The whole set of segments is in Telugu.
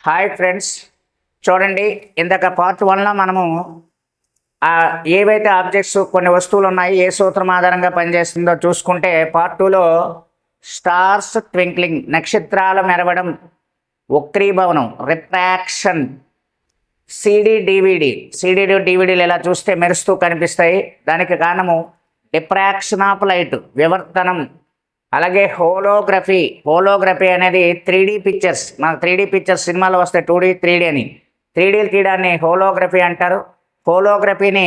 హాయ్ ఫ్రెండ్స్, చూడండి. ఇందాక పార్ట్ 1లో మనము ఏవైతే ఆబ్జెక్ట్స్ కొన్ని వస్తువులు ఉన్నాయి ఏ సూత్రం ఆధారంగా పనిచేస్తుందో చూసుకుంటే, పార్ట్ 2లో స్టార్స్ ట్వింక్లింగ్, నక్షత్రాలు మెరవడం, వక్రీభవనం, రిఫ్రాక్షన్, డివిడీలు ఇలా చూస్తే మెరుస్తూ కనిపిస్తాయి. దానికి కారణము డిఫ్రాక్షన్ ఆఫ్ లైట్, వివర్తనం. అలాగే హోలోగ్రఫీ అనేది 3D పిక్చర్స్. మన 3D పిక్చర్స్ సినిమాలో వస్తే 2D 3D అని 3Dలు తీయడాన్ని హోలోగ్రఫీ అంటారు. హోలోగ్రఫీని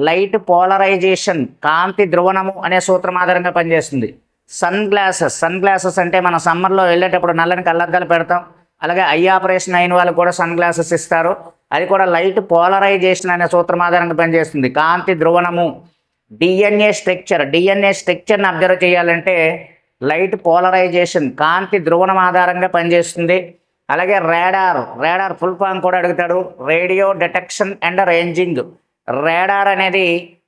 లైట్ పోలరైజేషన్, కాంతి ధ్రువణము అనే సూత్రం ఆధారంగా పనిచేస్తుంది. సన్ గ్లాసెస్ అంటే మనం సమ్మర్లో వెళ్ళేటప్పుడు నల్లని కళ్ళద్దాలు పెడతాం. అలాగే ఐ ఆపరేషన్ అయిన వాళ్ళు కూడా సన్ గ్లాసెస్ ఇస్తారు. అది కూడా లైట్ పోలరైజేషన్ అనే సూత్రం ఆధారంగా పనిచేస్తుంది. కాంతి ధ్రువణము. డిఎన్ఏ స్ట్రక్చర్ని అబ్జర్వ్ చేయాలంటే లైట్ పోలరైజేషన్, కాంతి ధ్రువణం ఆధారంగా పనిచేస్తుంది. అలాగే రాడార్ ఫుల్ ఫామ్ కూడా అడుగుతాడు. Radio detection and ranging. Radar అనేది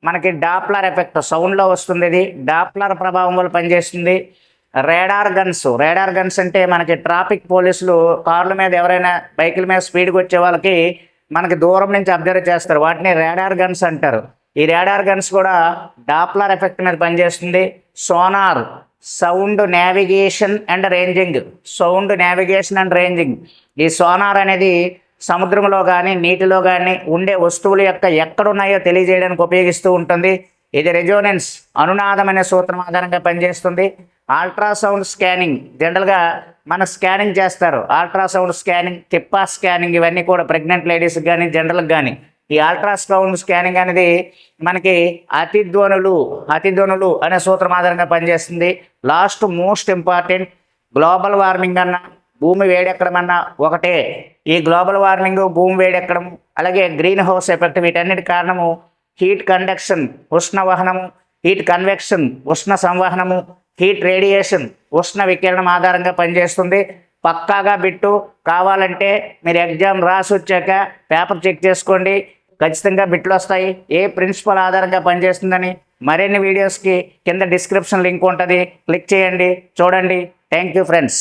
మనకి డాప్లర్ ఎఫెక్ట్, సౌండ్లో వస్తుంది. ఇది డాప్లర్ ప్రభావం వల్ల పనిచేస్తుంది. రాడార్ గన్స్ అంటే మనకి ట్రాఫిక్ పోలీసులు కార్ల మీద ఎవరైనా బైకుల మీద స్పీడ్కి వచ్చే వాళ్ళకి మనకి దూరం నుంచి అబ్జర్వ్ చేస్తారు. వాటిని రాడార్ గన్స్ అంటారు. ఈ రాడార్ గన్స్ కూడా డాప్లర్ ఎఫెక్ట్ మీద పనిచేస్తుంది. Sonar, sound navigation and ranging. ఈ సోనార్ అనేది సముద్రంలో కానీ నీటిలో కానీ ఉండే వస్తువుల యొక్క ఎక్కడున్నాయో తెలియజేయడానికి ఉపయోగిస్తూ ఉంటుంది. ఇది రెజోనెన్స్, అనునాదం అనే సూత్రం ఆధారంగా పనిచేస్తుంది. అల్ట్రాసౌండ్ స్కానింగ్, జనరల్గా మన స్కానింగ్ చేస్తారు. అల్ట్రాసౌండ్ స్కానింగ్, టిప్పా స్కానింగ్, ఇవన్నీ కూడా ప్రెగ్నెంట్ లేడీస్కి కానీ జనరల్కి కానీ. ఈ అల్ట్రాసౌండ్ స్కానింగ్ అనేది మనకి అతిధ్వనులు అనే సూత్రం ఆధారంగా పనిచేస్తుంది. Last most important, global warming అన్న భూమి వేడెక్కడం అన్న ఒకటే. ఈ గ్లోబల్ వార్మింగ్, భూమి వేడెక్కడం, అలాగే గ్రీన్ హౌస్ ఎఫెక్ట్, వీటన్నిటి కారణము హీట్ కండక్షన్, ఉష్ణవహనము, హీట్ కన్వెక్షన్, ఉష్ణ సంవహనము, హీట్ రేడియేషన్, ఉష్ణ వికిరణం ఆధారంగా పనిచేస్తుంది. పక్కాగా బిట్టు కావాలంటే మీరు ఎగ్జామ్ రాసి వచ్చాక పేపర్ చెక్ చేసుకోండి, ఖచ్చితంగా బిట్లు వస్తాయి. ఏ ప్రిన్సిపల్ ఆధారంగా పనిచేస్తుందని మరిన్ని వీడియోస్కి కింద డిస్క్రిప్షన్ లింక్ ఉంటుంది, క్లిక్ చేయండి, చూడండి. Thank you friends.